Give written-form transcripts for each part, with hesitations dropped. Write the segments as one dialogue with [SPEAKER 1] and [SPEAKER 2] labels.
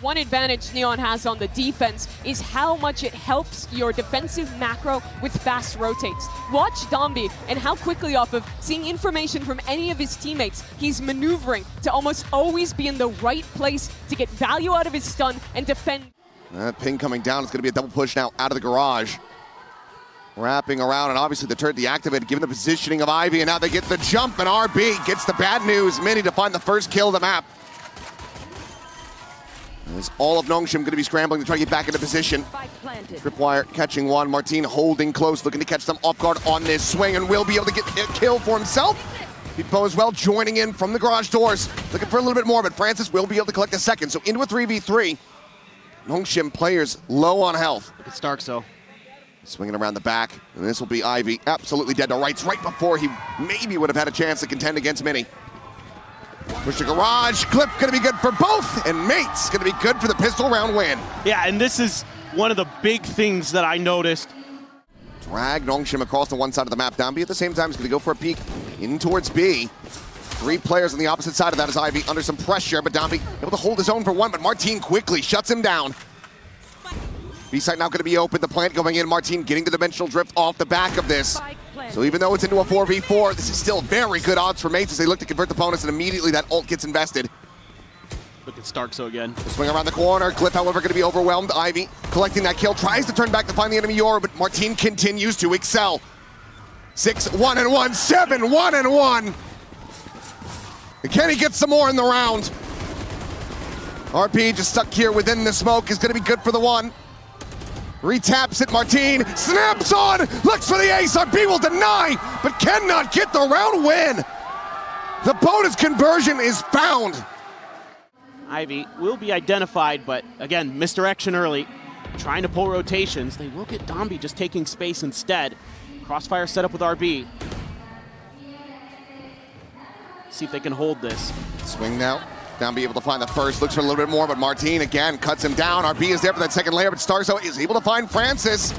[SPEAKER 1] one advantage Neon has on the defense is how much it helps your defensive macro with fast rotates. Watch Dombi and how quickly, off of seeing information from any of his teammates, he's maneuvering to almost always be in the right place to get value out of his stun and defend.
[SPEAKER 2] That ping coming down is going to be a double push now out of the garage. Wrapping around, and obviously the turret deactivated, given the positioning of Ivy, and now they get the jump, and RB gets the bad news. Mini to find the first kill of the map. As all of NONGSHIM going to be scrambling to try to get back into position. Tripwire catching one, Martin holding close, looking to catch them off guard on this swing, and will be able to get a kill for himself. Pipo as well joining in from the garage doors, looking for a little bit more, but Francis will be able to collect a second. So into a 3v3. NONGSHIM players low on health.
[SPEAKER 3] Look at Stark, so.
[SPEAKER 2] Swinging around the back, and this will be Ivy absolutely dead to rights right before he maybe would have had a chance to contend against Mini. Push the garage, Clip gonna be good for both, and Mates gonna be good for the pistol round win.
[SPEAKER 3] Yeah, and this is one of the big things that I noticed.
[SPEAKER 2] Drag NONGSHIM across the one side of the map. Dombi at the same time is gonna go for a peek in towards B. 3 players on the opposite side of that as Ivy under some pressure, but Dombi able to hold his own for one, but Martin quickly shuts him down. B-site now going to be open, the plant going in, Martin getting the dimensional drift off the back of this. So even though it's into a 4v4, this is still very good odds for Mates as they look to convert the opponents, and immediately that ult gets invested.
[SPEAKER 3] Look at Stark, so again.
[SPEAKER 2] Swing around the corner, Cliff however going to be overwhelmed. Ivy collecting that kill, tries to turn back to find the enemy Yora, but Martin continues to excel. 6-1-1, 7-1-1. And can he get some more in the round? RP just stuck here within the smoke is going to be good for the one. Retaps it, Martin, snaps on, looks for the ace, RP will deny, but cannot get the round win. The bonus conversion is found.
[SPEAKER 3] Ivy will be identified, but again, misdirection early. Trying to pull rotations. They will get Dombi just taking space instead. Crossfire set up with RB. See if they can hold this.
[SPEAKER 2] Swing now. Dombi able to find the first, looks for a little bit more, but Martin again cuts him down. RB is there for that second layer, but Starzo is able to find Francis.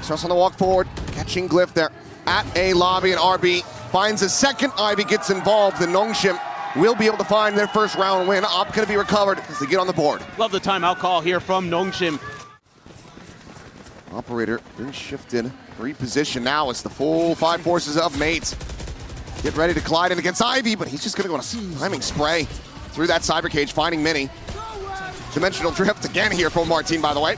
[SPEAKER 2] Starts on the walk forward, catching Glyph there at A lobby, and RB finds a second. Ivy gets involved, and NONGSHIM will be able to find their first round win. Op going to be recovered as they get on the board.
[SPEAKER 3] Love the timeout call here from NONGSHIM.
[SPEAKER 2] Operator been shifted, repositioned now. It's the full 5 forces of Mates. Get ready to collide in against Ivy, but he's just going to go on a timing spray through that cyber cage, finding Mini. Dimensional drift again here from Martin, by the way.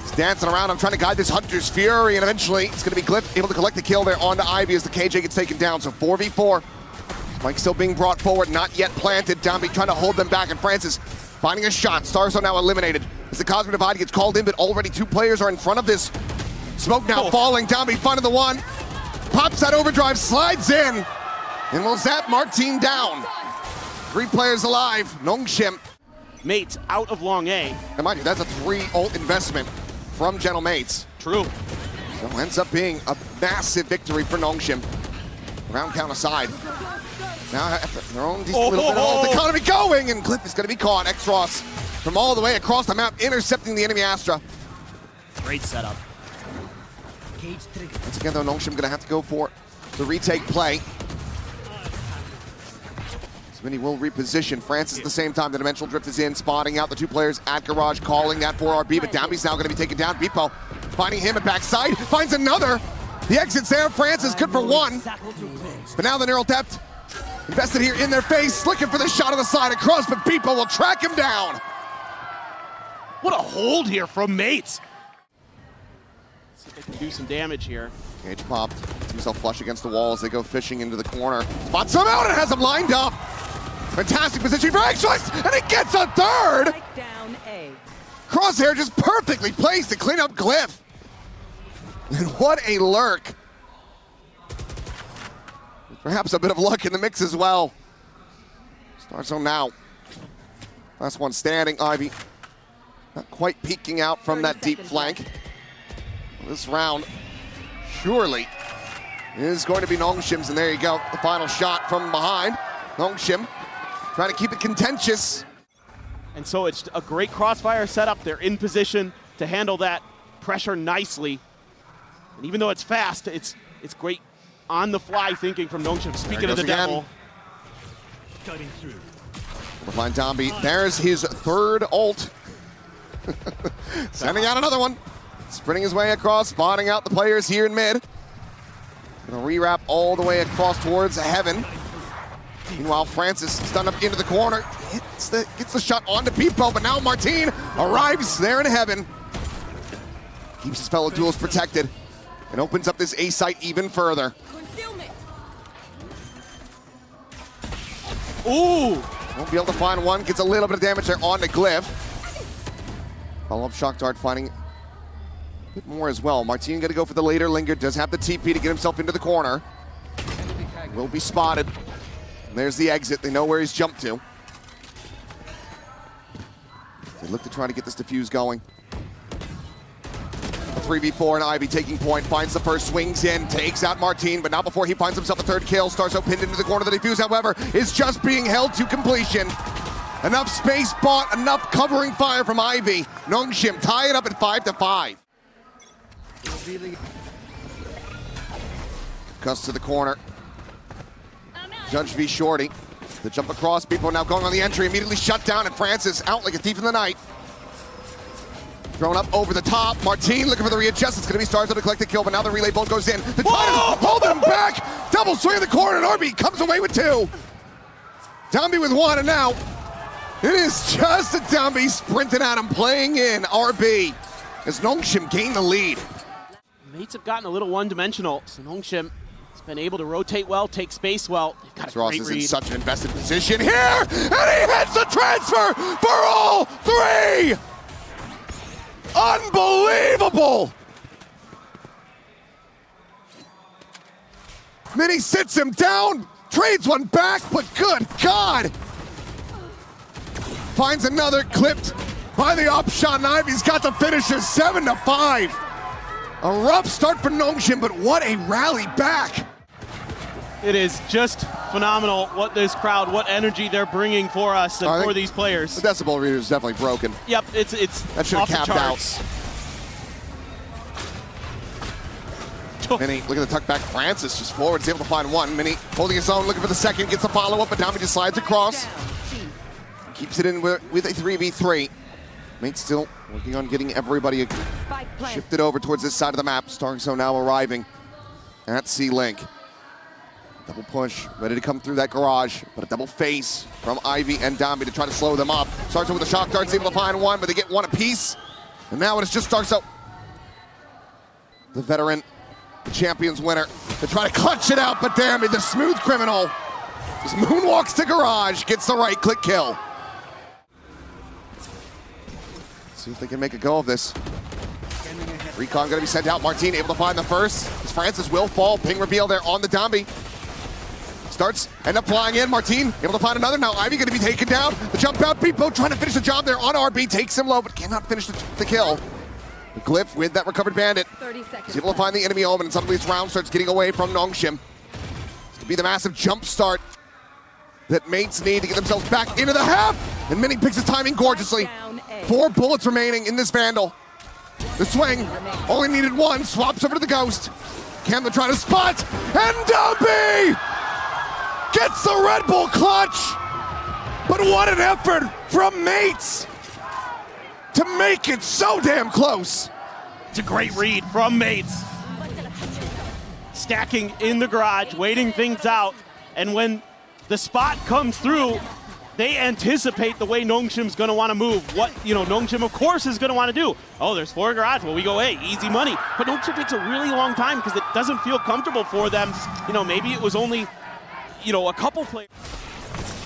[SPEAKER 2] He's dancing around. I'm trying to guide this Hunter's Fury, and eventually it's going to be Glyph able to collect the kill there onto Ivy as the KJ gets taken down. So 4v4. Spike still being brought forward, not yet planted. Dombi trying to hold them back, and Francis finding a shot. Starzo now eliminated as the Cosmic Divide gets called in, but already 2 players are in front of this. Smoke now falling. Dombi finding the one. Pops that overdrive, slides in, and will zap Martin down. 3 players alive, NONGSHIM.
[SPEAKER 3] Mates out of long A.
[SPEAKER 2] And mind you, that's a 3 ult investment from Gentle Mates.
[SPEAKER 3] True.
[SPEAKER 2] So ends up being a massive victory for NONGSHIM. Round count aside. Now after their own decent little bit of ult economy going, and Glyph is going to be caught. X-Ross from all the way across the map, intercepting the enemy Astra.
[SPEAKER 3] Great setup.
[SPEAKER 2] Once again, though, NONGSHIM going to have to go for the retake play. So Mini will reposition. Francis at the same time. The Dimensional Drift is in, spotting out the 2 players at Garage, calling that for RB, but Dombi's now going to be taken down. Bipo finding him at backside, finds another. The exit's there. Francis good for 1. But now the neural depth invested here in their face, looking for the shot on the side across, but Bipo will track him down.
[SPEAKER 3] What a hold here from Mates. See if they can do some damage here.
[SPEAKER 2] Cage popped, gets himself flush against the wall as they go fishing into the corner. Spots him out and has him lined up. Fantastic position for X-Ross, and he gets a 3rd. Crosshair just perfectly placed to clean up Glyph. And what a lurk. Perhaps a bit of luck in the mix as well. Starts on now. Last one standing, Ivy. Not quite peeking out from that deep flank. This round surely is going to be NONGSHIM's, and there you go. The final shot from behind. NONGSHIM trying to keep it contentious.
[SPEAKER 3] And so it's a great crossfire setup. They're in position to handle that pressure nicely. And even though it's fast, it's great on the fly thinking from NONGSHIM. Speaking of the devil.
[SPEAKER 4] Cutting through.
[SPEAKER 2] We'll find Domby. There's his third ult. Sending out another one. Sprinting his way across, spotting out the players here in mid. Gonna rewrap all the way across towards heaven. Meanwhile, Francis stunned up into the corner. Gets the shot onto Pipo, but now Martin arrives there in heaven. Keeps his fellow duels protected and opens up this A site even further.
[SPEAKER 3] Ooh!
[SPEAKER 2] Won't be able to find one. Gets a little bit of damage there on the Glyph. Follow-up shock dart finding a bit more as well. Martin gonna go for the later linger. Does have the TP to get himself into the corner. Will be spotted. And there's the exit. They know where he's jumped to. They look to try to get this defuse going. A 3v4 and Ivy taking point, finds the first, swings in, takes out Martin, but not before he finds himself a third kill. Starso pinned into the corner. The defuse, however, is just being held to completion. Enough space bought, enough covering fire from Ivy. NONGSHIM tie it up at 5-5. Cuts to the corner. Judge v Shorty. The jump across, people now going on the entry, immediately shut down, and Francis out like a thief in the night. Thrown up over the top. Martin looking for the readjust. It's going to be Starzo to collect the kill, but now the relay bolt goes in. The Titans hold him back. Double swing in the corner, and RB comes away with 2. Domby with 1, and now it is just a Domby sprinting at him, playing in RB as NONGSHIM gain the lead.
[SPEAKER 3] Mates have gotten a little one-dimensional, so NONGSHIM has been able to rotate well, take space well. They've got a
[SPEAKER 2] Ross
[SPEAKER 3] great
[SPEAKER 2] is
[SPEAKER 3] read.
[SPEAKER 2] in such an invested position here, and he hits the transfer for all 3! Unbelievable! Mini sits him down, trades one back, but good God! Finds another, clipped by the op shot, and Ivy's got the finisher, 7-5. A rough start for NONGSHIM, but what a rally back.
[SPEAKER 3] It is just phenomenal what this crowd, what energy they're bringing for us and for these players.
[SPEAKER 2] The decibel reader is definitely broken.
[SPEAKER 3] Yep, it's
[SPEAKER 2] that should have capped out. Mini, look at the tuck back. Francis just forward, is able to find 1. Mini holding his own, looking for the second, gets a follow-up, but Domby just slides across. Keeps it in with a 3v3. Mate still working on getting everybody shifted over towards this side of the map. Starso now arriving at C-Link. Double push, ready to come through that garage, but a double face from Ivy and Domby to try to slow them up. Starso with a shock dart, able to find 1, but they get 1 apiece. And now it is just Starso, the veteran, the Champions winner, to try to clutch it out, but damn it, the smooth criminal just moonwalks to garage, gets the right-click kill. See if they can make a go of this. Recon gonna be sent out. Martin able to find the first. As Francis will fall. Ping reveal there on the Domby. Starts, end up flying in. Martin able to find another. Now Ivy gonna be taken down. The jump out. Pipo trying to finish the job there on RB. Takes him low, but cannot finish the kill. The Glyph with that recovered bandit.
[SPEAKER 4] 30 seconds.
[SPEAKER 2] He's able to find the enemy omen, and suddenly this round starts getting away from NONGSHIM. It's to be the massive jump start that mates need to get themselves back into the half. And Mini picks his timing gorgeously. 4 bullets remaining in this Vandal. The swing, only needed 1, swaps over to the Ghost. Cam to try to spot, and Domby gets the Red Bull clutch. But what an effort from mates to make it so damn close.
[SPEAKER 3] It's a great read from mates. Stacking in the garage, waiting things out, and when the spot comes through, they anticipate the way NONGSHIM's going to want to move. What, NONGSHIM, of course, is going to want to do. Oh, there's 4 garage. Well, we go, hey, easy money. But NONGSHIM takes a really long time because it doesn't feel comfortable for them. Maybe it was only, a couple players.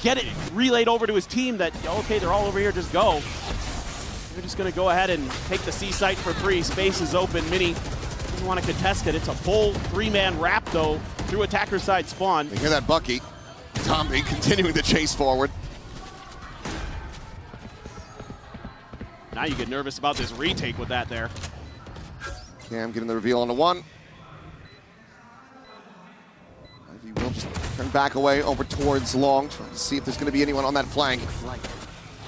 [SPEAKER 3] Get it relayed over to his team that, okay, they're all over here, just go. They're just going to go ahead and take the C site for free. Space is open. Mini doesn't want to contest it. It's a full 3-man wrap, though, through attacker side spawn.
[SPEAKER 2] You hear that, Bucky? Domby continuing to chase forward.
[SPEAKER 3] Now you get nervous about this retake with that there.
[SPEAKER 2] Cam getting the reveal on the 1. Ivy will just turn back away over towards Long, trying to see if there's going to be anyone on that flank.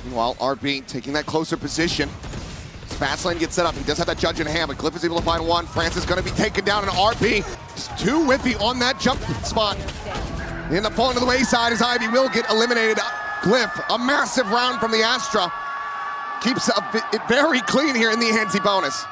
[SPEAKER 2] Meanwhile, RB taking that closer position. Fast lane gets set up. He does have that judge in hand, but Glyph is able to find 1. Francis going to be taken down, and RB just too whiffy on that jump spot. They end up falling to the wayside as Ivy will get eliminated. Glyph, a massive round from the Astra. Keeps it very clean here in the anti-bonus.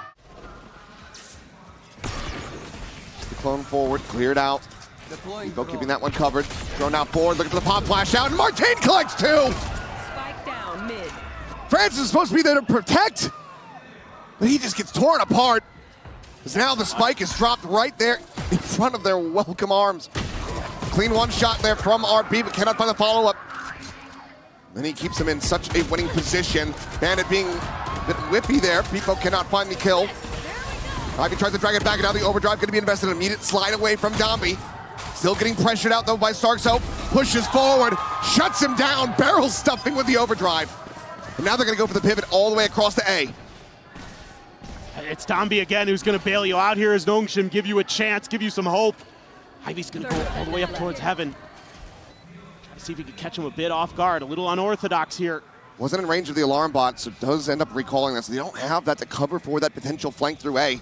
[SPEAKER 2] The clone forward, cleared out. Evo keeping that one covered. Thrown out forward, looking for the pop flash out, and Martin collects two!
[SPEAKER 4] Spike down mid.
[SPEAKER 2] Francis is supposed to be there to protect, but he just gets torn apart. Because now the spike is dropped right there in front of their welcome arms. Clean one shot there from RB, but cannot find the follow-up. Then he keeps him in such a winning position. Bandit being a bit whippy there. Pipo cannot find the kill. Ivy tries to drag it back, and now the overdrive going to be invested. An immediate slide away from Domby. Still getting pressured out though by Starkso. Pushes forward, shuts him down, barrel stuffing with the overdrive. And now they're going to go for the pivot all the way across to A.
[SPEAKER 3] It's Domby again who's going to bail you out here as NONGSHIM, give you a chance, give you some hope. Ivy's going to go all the way up towards heaven. Try to see if he can catch him a bit off guard. A little unorthodox here.
[SPEAKER 2] Wasn't in range of the alarm bot, so does end up recalling that. So they don't have that to cover for that potential flank through A.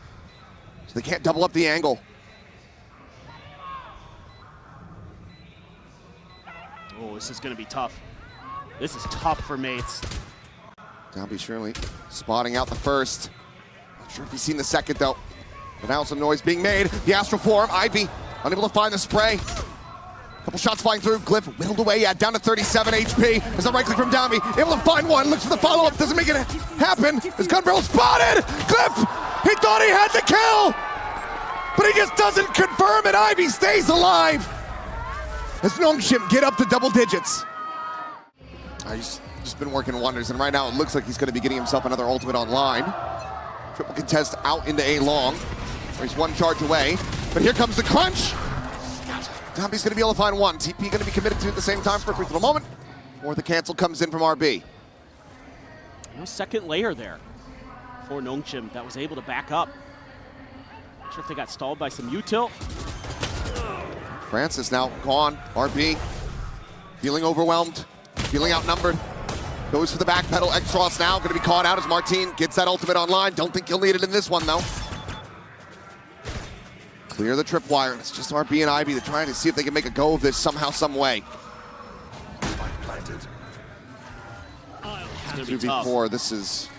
[SPEAKER 2] So they can't double up the angle.
[SPEAKER 3] Oh, this is going to be tough. This is tough for mates.
[SPEAKER 2] Domby surely spotting out the first. Not sure if he's seen the second though. But now some noise being made. The Astral Form, Ivy unable to find the spray. Couple shots flying through. Glyph whittled away at down to 37 HP. There's a right click from Domby. Able to find one. Looks for the follow-up. Doesn't make it happen. His gun barrel spotted. Glyph, he thought he had the kill. But he just doesn't confirm it. Ivy stays alive. As NONGSHIM get up to double digits. He's just been working wonders. And right now it looks like he's going to be getting himself another ultimate online. Triple contest out into A long. He's one charge away. But here comes the crunch. Domby's going to be able to find one. TP going to be committed to at the same time for a quick little moment. Or the cancel comes in from RB.
[SPEAKER 3] No second layer there for NONGSHIM that was able to back up. Not sure if they got stalled by some util.
[SPEAKER 2] Francis now gone. RB feeling overwhelmed, feeling outnumbered. Goes for the back pedal. X-Ross now going to be caught out as Martin gets that ultimate online. Don't think he'll need it in this one though. Clear the tripwire. It's just RB and Ivy. They're trying to see if they can make a go of this somehow, some way. 2v4, this is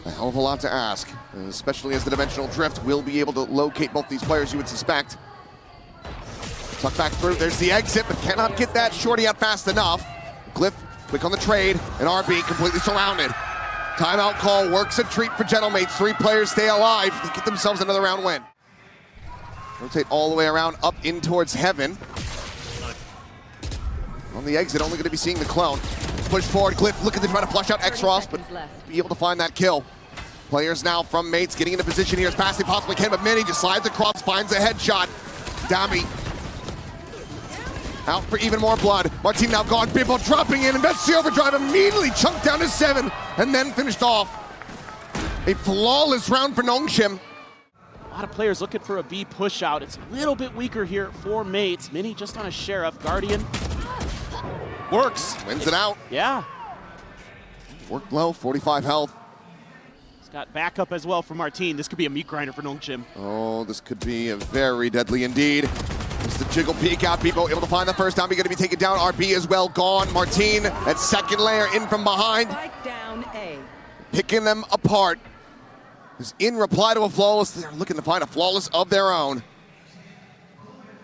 [SPEAKER 2] a hell of a lot to ask, especially as the dimensional drift will be able to locate both these players, you would suspect. Tuck back through, there's the exit, but cannot get that shorty out fast enough. Glyph, quick on the trade, and RB completely surrounded. Timeout call works a treat for Gentlemates. 3 players stay alive. They get themselves another round win. Rotate all the way around, up in towards heaven. On the exit, only going to be seeing the clone. Push forward, Glyph looking to try to flush out X-Ross, but be able to find that kill. Players now from mates getting into position here as fast as they possibly can, but Mini just slides across, finds a headshot. Domby out for even more blood. Martin now gone, Bibbo dropping in, invests the overdrive, immediately chunked down to 7, and then finished off. A flawless round for NONGSHIM.
[SPEAKER 3] A lot of players looking for a B push out. It's a little bit weaker here for mates. Mini just on a Sheriff. Guardian works.
[SPEAKER 2] Wins it out.
[SPEAKER 3] Yeah.
[SPEAKER 2] Worked low, 45 health.
[SPEAKER 3] He's got backup as well for Martin. This could be a meat grinder for NONGSHIM.
[SPEAKER 2] Oh, this could be a very deadly indeed. It's the jiggle peek out. People able to find the first time. He's going to be taken down. RB as well gone. Martin at second layer in from behind.
[SPEAKER 4] Spike down A.
[SPEAKER 2] Picking them apart. Is in reply to a flawless. They're looking to find a flawless of their own.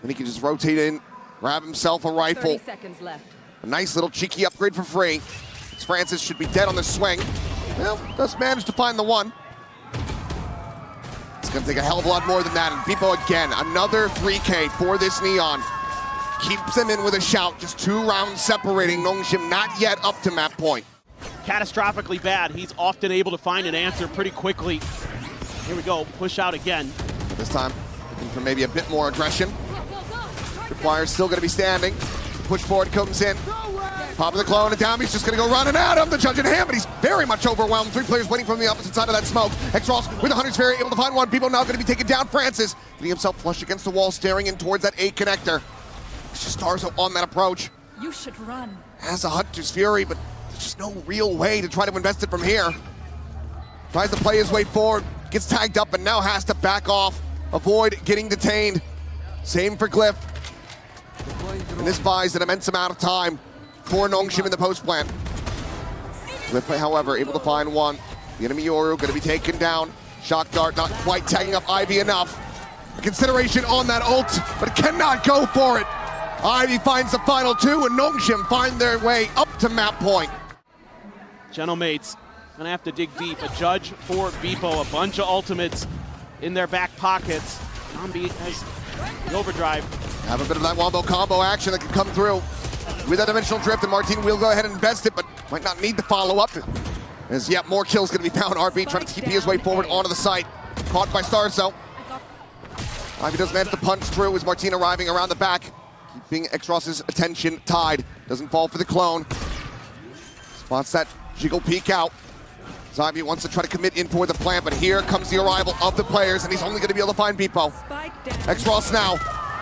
[SPEAKER 2] And he can just rotate in, grab himself a rifle.
[SPEAKER 4] 30 seconds left.
[SPEAKER 2] A nice little cheeky upgrade for free. As Francis should be dead on the swing. Well, does manage to find the one. It's going to take a hell of a lot more than that. And Bibbo again, another 3K for this Neon. Keeps them in with a shout. Just 2 rounds separating. NONGSHIM not yet up to map point.
[SPEAKER 3] Catastrophically bad. He's often able to find an answer pretty quickly. Here we go, push out again.
[SPEAKER 2] This time, looking for maybe a bit more aggression. Tripwire's still going to be standing. Push forward comes in. Pop of the clone, and Downbeat's just going to go running at him. The judge in hand, but he's very much overwhelmed. 3 players waiting from the opposite side of that smoke. X-Ross with the Hunter's Fury, able to find one. People now going to be taken down. Francis getting himself flushed against the wall, staring in towards that A connector. It's just Starzo on that approach.
[SPEAKER 4] You should run.
[SPEAKER 2] Has a Hunter's Fury, but there's just no real way to try to invest it from here. Tries to play his way forward, gets tagged up, and now has to back off, avoid getting detained. Same for Glyph. And this buys an immense amount of time. for NONGSHIM in the post plant. Cliff, however, able to find one. The enemy Yoru going to be taken down. Shock Dart not quite tagging up Ivy enough. Consideration on that ult, but cannot go for it. Ivy finds the final two, and NONGSHIM find their way up to map point.
[SPEAKER 3] Gentlemates gonna have to dig deep. A judge for Beepo, a bunch of ultimates in their back pockets. Zombie has the overdrive.
[SPEAKER 2] Have a bit of that wombo combo action that can come through with that dimensional drift, and Martin will go ahead and invest it, but might not need the follow-up. As yet more kills gonna be found. RB trying to keep his way forward onto the site. Caught by Starzo. Ivy does manage to punch through as Martin arriving around the back, keeping Xross's attention tied. Doesn't fall for the clone. Spots that jiggle peek out. Ivy wants to try to commit in toward the plant, but here comes the arrival of the players, and he's only going to be able to find Beepo. Xross now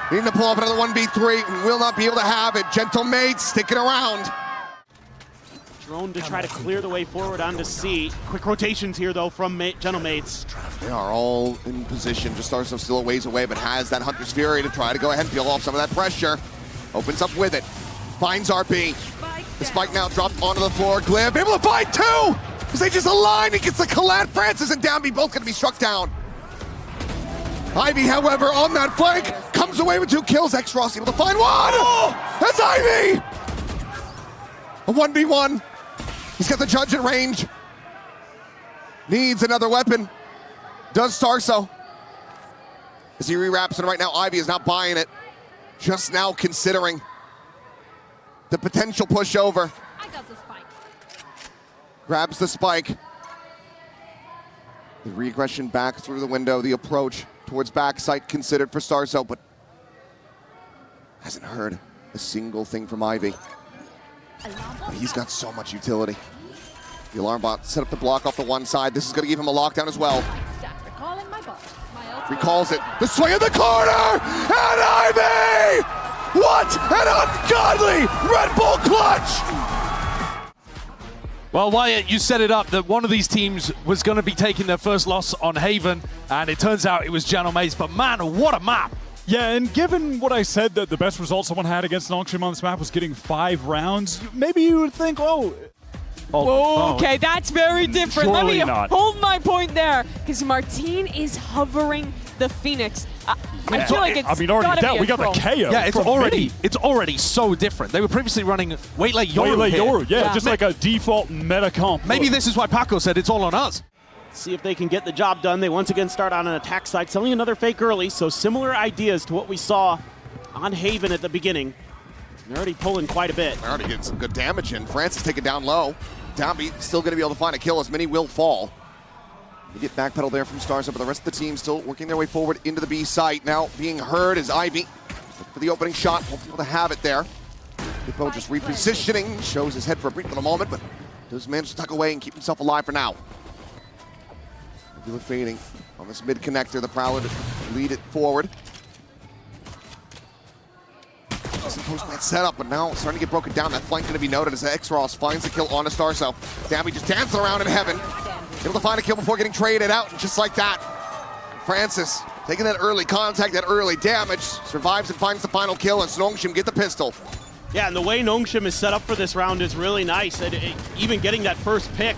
[SPEAKER 2] needing to pull up another 1v3 and will not be able to have it. Gentlemates sticking around.
[SPEAKER 3] Drone to try to clear the way forward onto C. Quick rotations here, though, from Gentlemates.
[SPEAKER 2] They are all in position. Just Starso still a ways away, but has that Hunter's Fury to try to go ahead and peel off some of that pressure. Opens up with it. Finds RB. The spike now dropped onto the floor. Glib able to find two! As they just align, he gets the collat. Francis and Downby both going to be struck down. Ivy, however, on that flank, comes away with 2 kills. Xross able to find one! Oh! That's Ivy! A 1v1. He's got the judge at range. Needs another weapon. Does Starso. As he rewraps, and right now Ivy is not buying it. Just now considering the potential pushover.
[SPEAKER 4] I got the spike.
[SPEAKER 2] Grabs the spike. The regression back through the window, the approach towards backside considered for Starzo, but hasn't heard a single thing from Ivy. But he's got so much utility. The alarm bot set up the block off the one side. This is going to give him a lockdown as well.
[SPEAKER 4] Recalling my bot.
[SPEAKER 2] Recalls it. The swing in the corner! And Ivy! What an ungodly Red Bull clutch!
[SPEAKER 5] Well, Wyatt, you set it up that one of these teams was going to be taking their first loss on Haven, and it turns out it was Gentlemates, but man, what a map!
[SPEAKER 6] Yeah, and given what I said that the best result someone had against NONGSHIM on this map was getting 5 rounds, maybe you would think,
[SPEAKER 1] Okay, that's very different. Let me
[SPEAKER 6] not.
[SPEAKER 1] hold my point there, because Martin is hovering the Phoenix. I feel like it's
[SPEAKER 6] already down. We got the KO.
[SPEAKER 5] Yeah, it's already so different. They were previously running Waylay Yoru.
[SPEAKER 6] Yeah, just like a default meta comp.
[SPEAKER 5] Maybe this is why Paco said it's all on us.
[SPEAKER 3] See if they can get the job done. They once again start on an attack side, selling another fake early, so similar ideas to what we saw on Haven at the beginning. They're already pulling quite a bit.
[SPEAKER 2] They're already getting some good damage in. Francis taken down low. Downbeat still going to be able to find a kill as many will fall. We get backpedal there from Starzo, but the rest of the team still working their way forward into the B site. Now being heard is Ivy for the opening shot. Won't be able to have it there. Beepo just repositioning, shows his head for a brief little moment, but does manage to tuck away and keep himself alive for now. Nebula fading on this mid connector. The Prowler to lead it forward. Some post-man setup, but now starting to get broken down. That flank going to be noted as Xross finds the kill on a Starzo. Damby just dancing around in heaven. Able to find a kill before getting traded out, and just like that, Francis taking that early contact, that early damage, survives and finds the final kill, and NONGSHIM get the pistol.
[SPEAKER 3] Yeah, and the way NONGSHIM is set up for this round is really nice, even getting that first pick.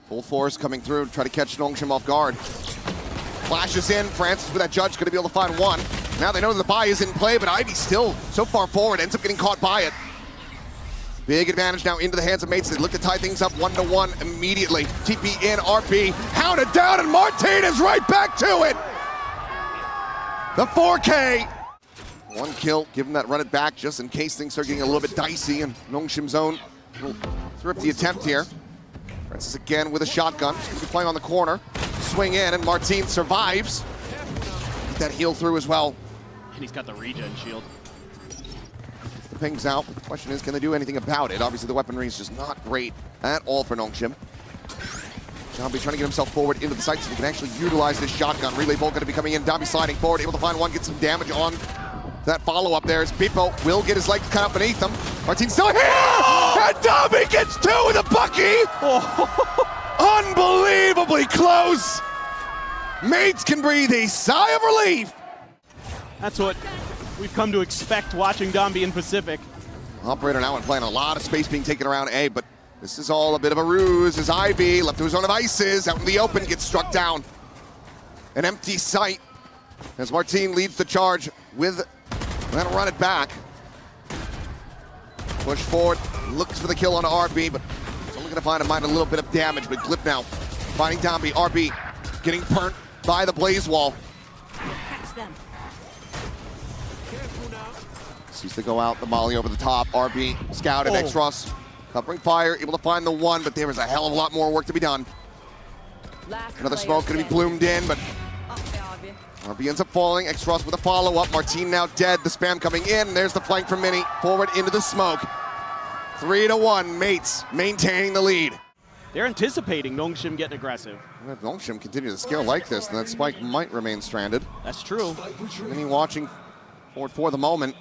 [SPEAKER 2] Full force coming through to try to catch NONGSHIM off guard. Flashes in, Francis with that judge going to be able to find one. Now they know the buy is in play, but Ivy still so far forward, ends up getting caught by it. Big advantage now into the hands of mates. They look to tie things up 1-1 immediately. TP in, RP, hounded down, and Martin is right back to it. The 4K. One kill, give him that run it back just in case things start getting a little bit dicey, and NONGSHIM's own will thrifty attempt here. Francis again with a shotgun. He's going to be playing on the corner. Swing in, and Martin survives. Get that heal through as well.
[SPEAKER 3] And he's got the regen shield.
[SPEAKER 2] The ping's out. The question is, can they do anything about it? Obviously, the weaponry is just not great at all for NONGSHIM. Downby trying to get himself forward into the site so he can actually utilize this shotgun. Relay bolt going to be coming in. Downby sliding forward, able to find one, get some damage on that follow-up there as Beepo will get his legs cut up beneath him. Martin's still here! And Downby gets 2 with a bucky! Unbelievably close! Mates can breathe a sigh of relief.
[SPEAKER 3] That's what we've come to expect watching Dombey in Pacific.
[SPEAKER 2] Operator now and playing a lot of space being taken around A, but this is all a bit of a ruse as Ivy, left to his own devices, out in the open, gets struck down. An empty site as Martin leads the charge with, that'll run it back. Push forward, looks for the kill on RB, but he's only gonna find a little bit of damage, but Glyph now finding Dombey, RB getting burnt by the blaze wall.
[SPEAKER 4] Catch them.
[SPEAKER 2] Sees to go out, the molly over the top, RB scouted, X-Ross covering fire, able to find the one, but there is a hell of a lot more work to be done. Another smoke gonna be bloomed in, but RB ends up falling. X-Ross with a follow-up. Martin now dead. The spam coming in. There's the flank from Mini. Forward into the smoke. 3-1. Mates maintaining the lead.
[SPEAKER 3] They're anticipating NONGSHIM getting aggressive.
[SPEAKER 2] If NONGSHIM continue to scale like this, then that spike might remain stranded.
[SPEAKER 3] That's true.
[SPEAKER 2] Mini watching forward for the moment.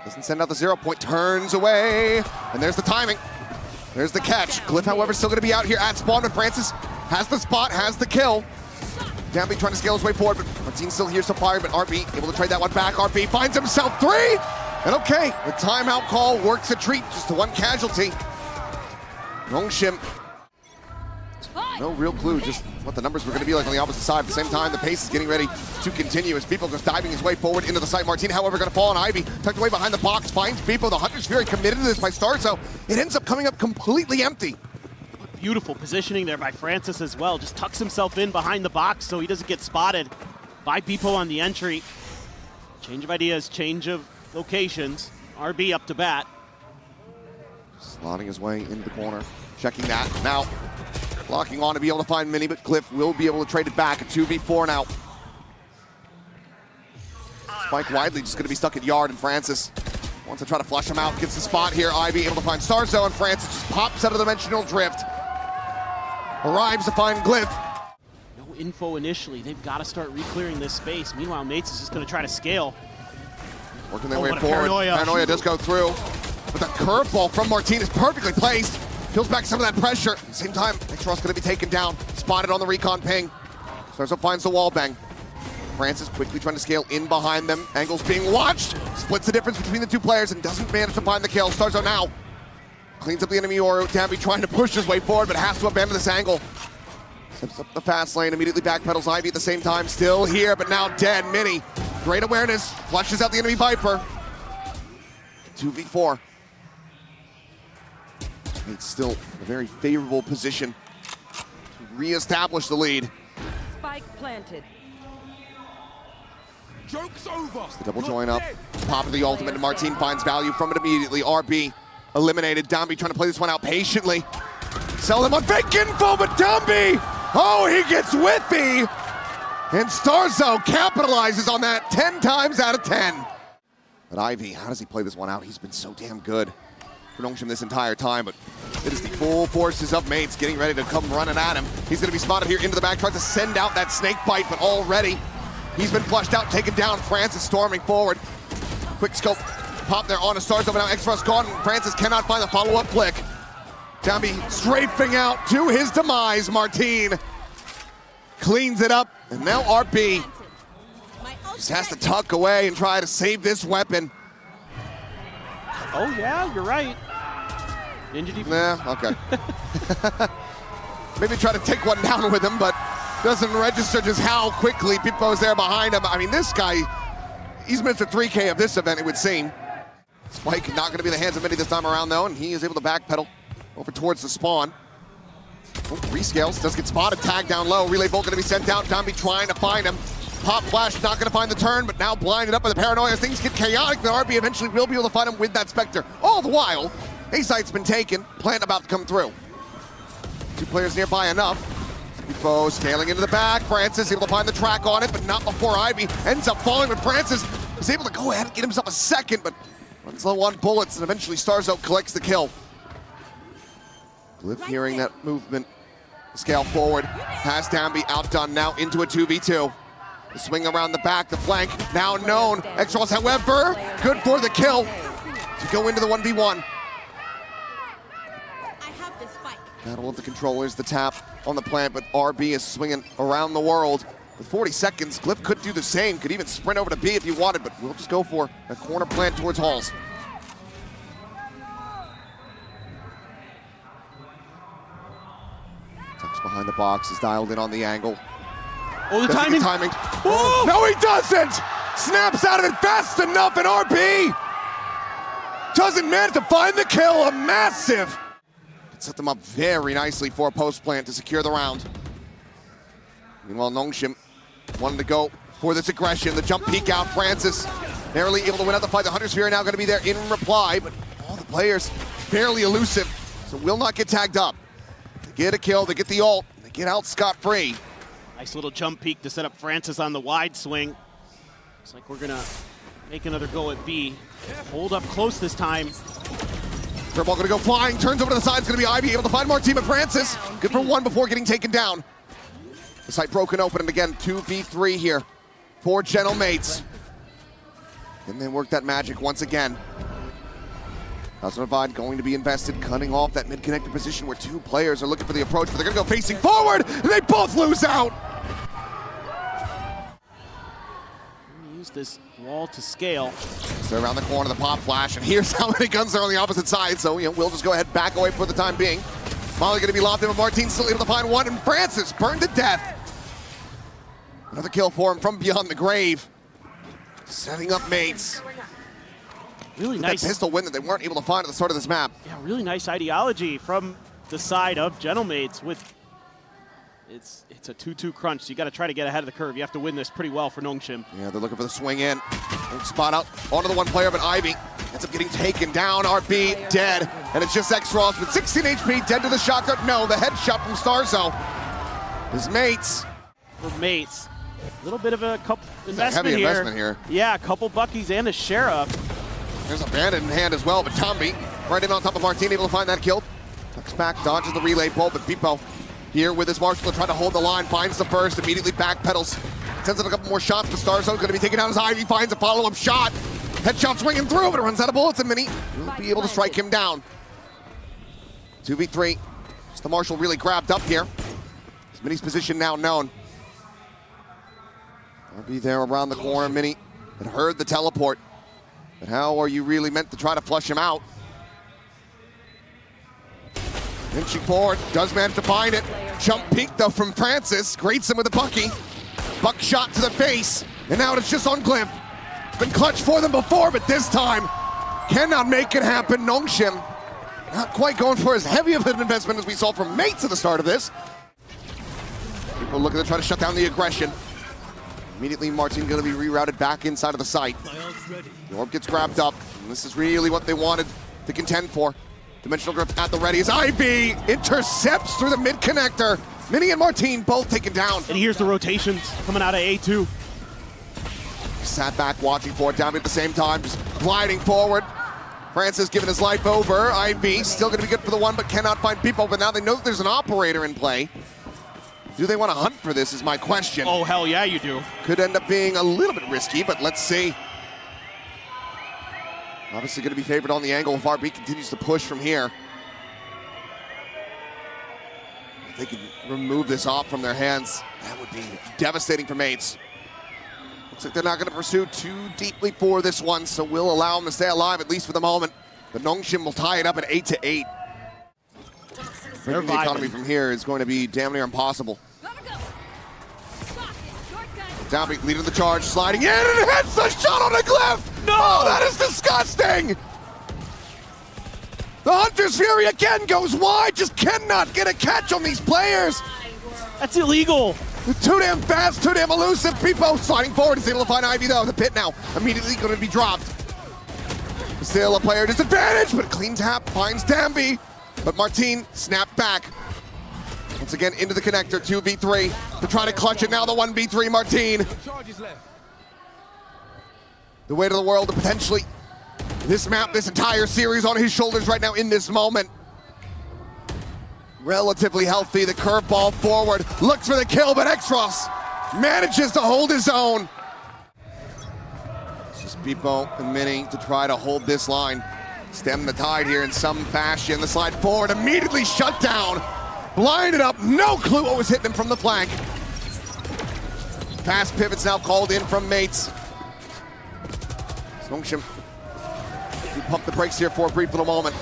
[SPEAKER 2] Doesn't send out the 0 point. Turns away. And there's the timing. There's the catch. Glyph, however, still going to be out here at spawn, but Francis has the spot, has the kill. Dombey trying to scale his way forward, but Martin still hears some fire, but RB able to trade that one back. RB finds himself 3! And okay, the timeout call works a treat, just the one casualty. NONGSHIM, no real clue just what the numbers were going to be like on the opposite side. At the same time, the pace is getting ready to continue as Beepo goes diving his way forward into the site. Martin, however, going to fall on Ivy, tucked away behind the box, finds Beepo. The Hunter's very committed to this by Starzo. It ends up coming up completely empty.
[SPEAKER 3] Beautiful positioning there by Francis as well. Just tucks himself in behind the box so he doesn't get spotted by Beepo on the entry. Change of ideas, change of locations. RB up to bat.
[SPEAKER 2] Slotting his way into the corner, checking that. Now, locking on to be able to find Mini, but Glyph will be able to trade it back. A 2v4 now. Spike widely, just going to be stuck at yard, and Francis wants to try to flush him out. Gets the spot here. Ivy able to find Starzo, and Francis just pops out of the dimensional drift. Arrives to find Glyph.
[SPEAKER 3] No info initially. They've got to start re-clearing this space. Meanwhile, Mates is just going to try to scale.
[SPEAKER 2] Working their way forward. Paranoia does go through. But the curveball from Martin is perfectly placed. Peels back some of that pressure. At the same time, X-Ross going to be taken down. Spotted on the recon ping. Starzo finds the wall bang. Francis quickly trying to scale in behind them. Angles being watched. Splits the difference between the two players and doesn't manage to find the kill. Starzo now cleans up the enemy Oru. Dombey trying to push his way forward, but has to abandon this angle. Steps up the fast lane, immediately backpedals Ivy at the same time. Still here, but now dead. Mini, great awareness, flushes out the enemy Viper. 2v4. It's still a very favorable position to re-establish the lead.
[SPEAKER 4] Spike planted.
[SPEAKER 7] Joke's over.
[SPEAKER 2] The double join up, pop of the ultimate, and Martin finds value from it immediately. RB eliminated. Dombey trying to play this one out patiently. Sell him on fake info, but Dombey, oh, he gets whiffy. And Starzo capitalizes on that 10 times out of 10. But Ivy, how does he play this one out? He's been so damn good for NONGSHIM this entire time, but it is the full forces of Mates getting ready to come running at him. He's going to be spotted here into the back, tries to send out that snake bite, but already he's been flushed out, taken down. Francis storming forward. Quick scope pop there on a Starzo, but now X-Ross gone. Francis cannot find the follow-up flick. Dombey strafing out to his demise. Martin cleans it up, and now RB just has to tuck away and try to save this weapon.
[SPEAKER 3] Oh yeah, you're right. Ninja defense.
[SPEAKER 2] Nah, okay. Maybe try to take one down with him, but doesn't register just how quickly Beepo's there behind him. I mean, this guy, he's Mr. 3K of this event, it would seem. Spike not going to be in the hands of Mini this time around, though, and he is able to backpedal over towards the spawn. Oh, rescales, does get spotted, tagged down low. Relay Bolt going to be sent out. Dombey trying to find him. Pop Flash not going to find the turn, but now blinded up by the Paranoia. As things get chaotic, the RB eventually will be able to find him with that Spectre. All the while, A-Site's been taken, plant about to come through. Two players nearby enough. Beepo scaling into the back. Francis able to find the track on it, but not before Ivy ends up falling. But Francis is able to go ahead and get himself a second, but runs low on bullets, and eventually Starzo collects the kill. Glyph hearing that movement, scale forward, has Dombey outdone now into a 2v2. The swing around the back, the flank, now known. X-Ross, however, good for the kill to go into the 1v1.
[SPEAKER 4] I have this spike.
[SPEAKER 2] Battle of the controllers, the tap on the plant, but RB is swinging around the world. With 40 seconds, Glyph could do the same, could even sprint over to B if he wanted, but we'll just go for a corner plant towards Halls. behind the box, is dialed in on the angle.
[SPEAKER 3] Oh, the
[SPEAKER 2] Doesn't get
[SPEAKER 3] timing.
[SPEAKER 2] timing.
[SPEAKER 3] Oh!
[SPEAKER 2] No, he doesn't! Snaps out of it fast enough, and RB doesn't manage to find the kill. A massive. Set them up very nicely for a post plant to secure the round. Meanwhile, NONGSHIM wanted to go for this aggression. The jump peek out. Francis barely able to win out the fight. The Hunter Sphere now going to be there in reply, but all the players fairly elusive, so will not get tagged up. They get a kill, they get the ult, they get out scot-free.
[SPEAKER 3] Nice little jump peek to set up Francis on the wide swing. Looks like we're gonna make another go at B. Hold up close this time.
[SPEAKER 2] Curveball gonna go flying, turns over to the side, it's gonna be Ivy able to find more team of Francis. Good for one before getting taken down. The site broken open, and again, 2v3 here for Gentlemates. And they work that magic once again. Divide going to be invested, cutting off that mid-connector position where two players are looking for the approach, but they're gonna go facing forward, and they both lose out!
[SPEAKER 3] Use this wall to scale.
[SPEAKER 2] So around the corner, the pop flash, and here's how many guns are on the opposite side, so we'll just go ahead, back away for the time being. Molly gonna be locked in, but Martin still able to find one, and Francis burned to death. Another kill for him from beyond the grave. Setting up mates.
[SPEAKER 3] Really nice.
[SPEAKER 2] That pistol win that they weren't able to find at the start of this map.
[SPEAKER 3] Yeah, really nice ideology from the side of Gentlemates with it's a 2-2 crunch, so you got to try to get ahead of the curve. You have to win this pretty well for NONGSHIM.
[SPEAKER 2] Yeah, they're looking for the swing in. Spot out onto the one player, but Ivy ends up getting taken down. RB dead, and it's just X-Ross with 16 HP, dead to the shotgun. No, the headshot from Starzo. His mates.
[SPEAKER 3] For mates, a little bit of a couple
[SPEAKER 2] Heavy investment here.
[SPEAKER 3] Yeah, a couple Buckies and a Sheriff.
[SPEAKER 2] There's a bandit in hand as well, but Tombi right in on top of Martin, able to find that kill. Tucks back, dodges the relay pull, but Pipo here with his marshal trying to hold the line, finds the first, immediately backpedals. Sends in a couple more shots, but Starzo's going to be taken out as Ivy finds a follow-up shot. Headshot swinging through, but it runs out of bullets, and Mini will be able to strike him down. 2v3. Just the marshal really grabbed up here. His Mini's position now known. RB there around the corner. Mini had heard the teleport. But how are you really meant to try to flush him out? Inching forward, does manage to find it. Jump peek though from Francis, greets him with a Bucky. Buck shot to the face, and now it's just on Glyph. Been clutch for them before, but this time cannot make it happen. NONGSHIM not quite going for as heavy of an investment as we saw from mates at the start of this. People looking to try to shut down the aggression. Immediately, Martin going to be rerouted back inside of the site. The orb gets grabbed up, and this is really what they wanted to contend for. Dimensional Grip at the ready as Ivy intercepts through the mid-connector. Mini and Martin both taken down.
[SPEAKER 3] And here's the rotations coming out of A2.
[SPEAKER 2] Sat back watching for it, down at the same time, just gliding forward. Francis giving his life over. Ivy still going to be good for the one, but cannot find people. But now they know that there's an operator in play. Do they want to hunt for this is my question.
[SPEAKER 3] Oh, hell yeah, you do.
[SPEAKER 2] Could end up being a little bit risky, but let's see. Obviously going to be favored on the angle if RB continues to push from here. If they can remove this off from their hands, that would be devastating for mates. Looks like they're not going to pursue too deeply for this one, so we'll allow them to stay alive, at least for the moment. But NONGSHIM will tie it up at 8-8. Breaking the economy from here is going to be damn near impossible. Downbeat leading the charge, sliding in, and it hits the shot on the Glyph! No! Oh, that is disgusting! The Hunter's Fury again goes wide, just cannot get a catch on these players!
[SPEAKER 3] That's illegal!
[SPEAKER 2] Too damn fast, too damn elusive. Pipo sliding forward, is able to find Ivy though. The pit now immediately going to be dropped. Still a player disadvantage, but clean tap finds Dambi. But Martin snapped back. Once again into the connector, 2v3 to try to clutch it. Now the 1v3 Martin. The weight of the world to potentially this map, this entire series on his shoulders right now in this moment. Relatively healthy, the curveball forward, looks for the kill, but X-Ross manages to hold his own. It's just Pipo and Mini to try to hold this line, stem the tide here in some fashion. The slide forward, immediately shut down, blinded up, no clue what was hitting him from the flank. Fast pivots now called in from mates. NONGSHIM, we pump the brakes here for a brief little moment.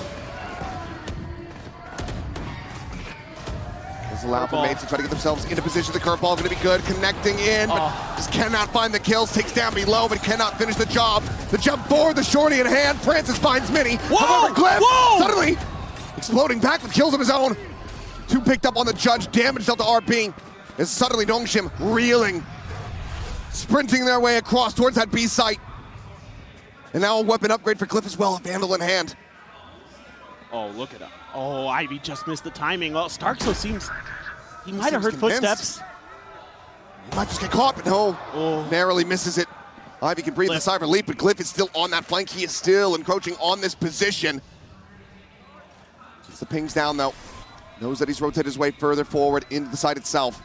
[SPEAKER 2] Does allow for mates to try to get themselves into position. The curveball going to be good, connecting in, but just cannot find the kills. Takes down below, but cannot finish the job. The jump forward, the shorty in hand. Francis finds Mini. However, Cliff suddenly exploding back with kills of his own. 2 picked up on the judge, damage dealt to RB. As suddenly NONGSHIM reeling, sprinting their way across towards that B site. And now a weapon upgrade for Cliff as well, a Vandal in hand.
[SPEAKER 3] Oh, look at that. Oh, Ivy just missed the timing. Well, Starkso seems, he might have heard footsteps.
[SPEAKER 2] He might just get caught, but no, narrowly misses it. Ivy can breathe the sigh of relief, but Cliff is still on that flank. He is still encroaching on this position. Gets the pings down though. Knows that he's rotated his way further forward into the site itself.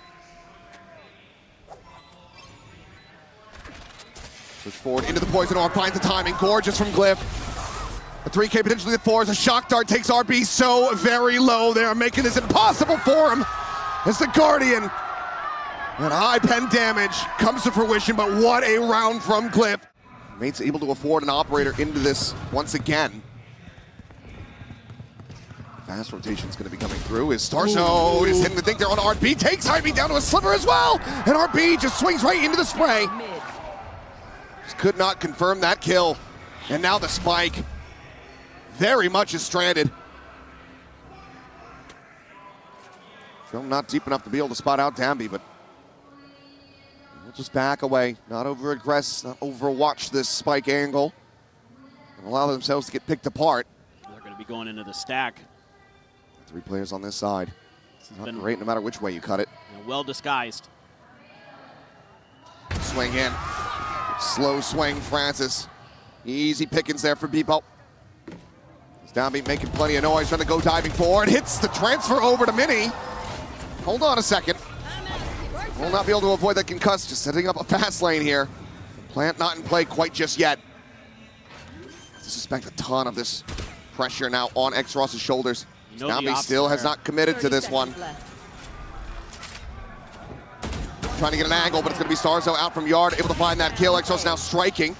[SPEAKER 2] Push forward into the poison orb, finds the timing. Gorgeous from Glyph. A 3K potentially the 4 as a shock dart takes RB so very low. They are making this impossible for him as the Guardian. And high pen damage comes to fruition, but what a round from Glyph. Mate's able to afford an operator into this once again. Fast rotation's going to be coming through. Is Starso is hitting the thing there on RB, takes Ivy down to a sliver as well, and RB just swings right into the spray. Just could not confirm that kill, and now the spike very much is stranded. Still not deep enough to be able to spot out Dambi, but we'll just back away, not over aggress, not overwatch this spike angle, and allow themselves to get picked apart.
[SPEAKER 3] They're going to be going into the stack.
[SPEAKER 2] 3 players on this side. Not great no matter which way you cut it.
[SPEAKER 3] Well disguised.
[SPEAKER 2] Swing in. Slow swing, Francis. Easy pickings there for Beepo. Dambi making plenty of noise, trying to go diving forward. Hits the transfer over to Mini. Hold on a second. Will not be able to avoid that concuss, just setting up a fast lane here. Plant not in play quite just yet. I suspect a ton of this pressure now on X-Ross's shoulders. Dambi still has not committed to this one. Trying to get an angle, but it's going to be Starzo out from Yard, able to find that kill. X-Ross now striking.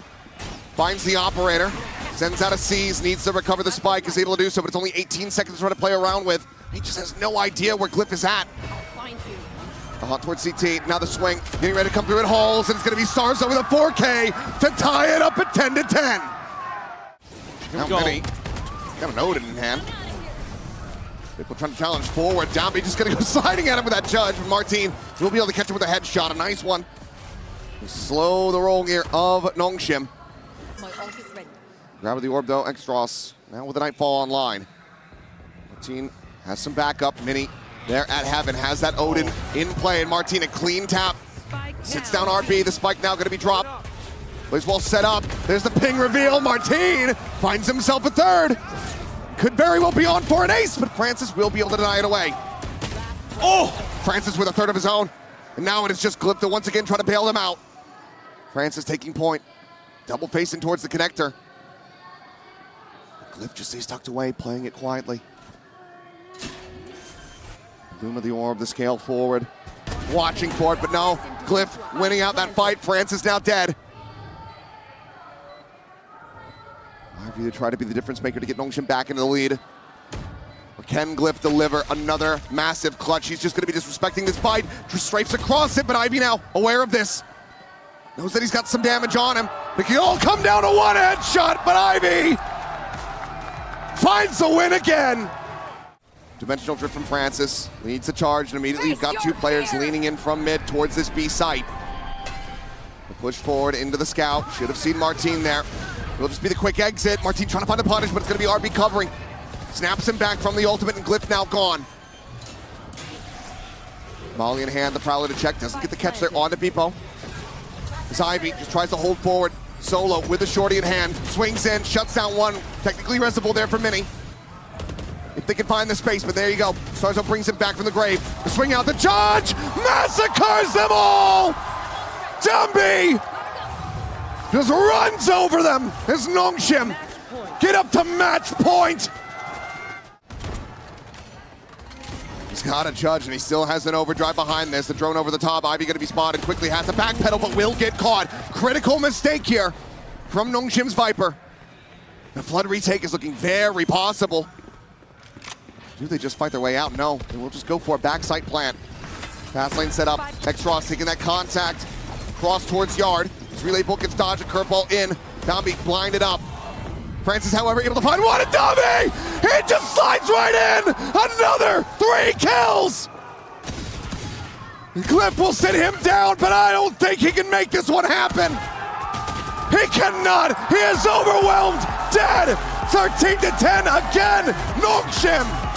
[SPEAKER 2] Finds the operator. Sends out a seize, needs to recover the spike, is able to do so, but it's only 18 seconds to try to play around with. He just has no idea where Glyph is at. Towards CT, now the swing, getting ready to come through at Halls, and it's going to be Starzo with a 4K to tie it up at 10-10. Now Mini, got an Odin in hand. People trying to challenge forward. Dambi just going to go sliding at him with that judge. Martin will be able to catch him with a headshot, a nice one. Slow the roll here of NONGSHIM. Grab the orb though, X-Ross now with the Nightfall online. Martin has some backup. Mini there at Heaven has that Odin in play, and Martin a clean tap. Sits down RB, the spike now going to be dropped. Plays well set up. There's the ping reveal. Martin finds himself a third. Could very well be on for an ace, but Francis will be able to deny it away. Oh! Francis with a third of his own. And now it is just Glyph to once again try to bail them out. Francis taking point. Double facing towards the connector. Glyph just stays tucked away, playing it quietly. Bloom of the orb, the scale forward. Watching for it, but no. Glyph winning out that fight. Francis now dead. Either try to be the difference maker to get NONGSHIM back into the lead. Or can Glyph deliver another massive clutch? He's just going to be disrespecting this fight. Just strafes across it, but Ivy now aware of this. Knows that he's got some damage on him. It can all come down to one headshot, but Ivy finds the win again. Dimensional drift from Francis. Leads the charge, and immediately you've got 2 players leaning in from mid towards this B site. The push forward into the scout. Should have seen Martin there. It'll just be the quick exit. Martin trying to find the punish, but it's going to be RB covering. Snaps him back from the ultimate, and Glyph now gone. Molly in hand, the Prowler to check. Doesn't get the catch there on the Beepo. As Ivy just tries to hold forward. Solo with the shorty in hand. Swings in, shuts down one. Technically resible there for Mini. If they can find the space, but there you go. Starzo brings him back from the grave. The swing out, the judge massacres them all! Dambi just runs over them as NONGSHIM get up to match point. He's got a judge, and he still has an overdrive behind this. The drone over the top. Ivy going to be spotted. Quickly has to backpedal, but will get caught. Critical mistake here from NONGSHIM's Viper. The flood retake is looking very possible. Do they just fight their way out? No, they will just go for a backside plant. Fast lane set up. X-Ross taking that contact. Cross towards Yard. His relay book gets dodged. A curveball in. Dombey blinded up. Francis, however, able to find one. And Dombey! He just slides right in! Another 3 kills! Cliff will sit him down, but I don't think he can make this one happen. He cannot! He is overwhelmed! Dead! 13-10 again! NONGSHIM